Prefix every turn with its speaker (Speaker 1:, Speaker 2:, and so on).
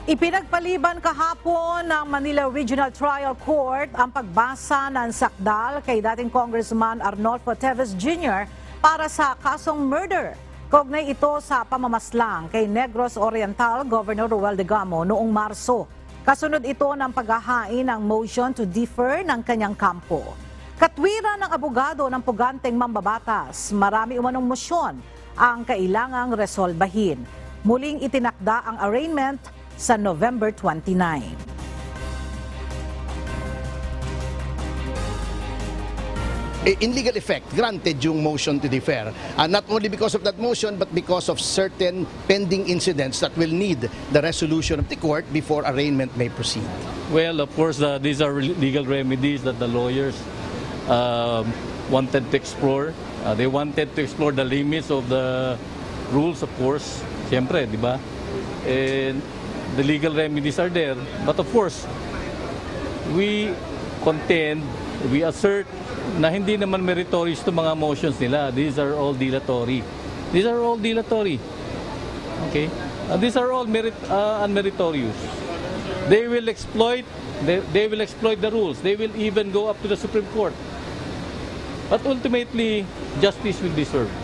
Speaker 1: Ipinagpaliban kahapon ng Manila Regional Trial Court ang pagbasa ng sakdal kay dating Congressman Arnolfo Teves Jr. para sa kasong murder. Kaugnay ito sa pamamaslang kay Negros Oriental Governor Roel de Gamo noong Marso. Kasunod ito ng paghahain ng motion to defer ng kanyang kampo. Katwiran ng abogado ng puganteng mambabatas, marami umanong mosyon ang kailangang resolbahin. Muling itinakda ang arraignment sa November 29.
Speaker 2: In legal effect, granted yung motion to defer. Not only because of that motion, but because of certain pending incidents that will need the resolution of the court before arraignment may proceed.
Speaker 3: Well, of course, these are legal remedies that the lawyers wanted to explore. They wanted to explore the limits of the rules, of course. Siyempre, di ba? And the legal remedies are there. But of course, we contend, we assert na hindi naman meritorious to mga motions nila. These are all dilatory. These are all dilatory. Okay? These are all unmeritorious. They will exploit the rules. They will even go up to the Supreme Court. But ultimately, justice will be served.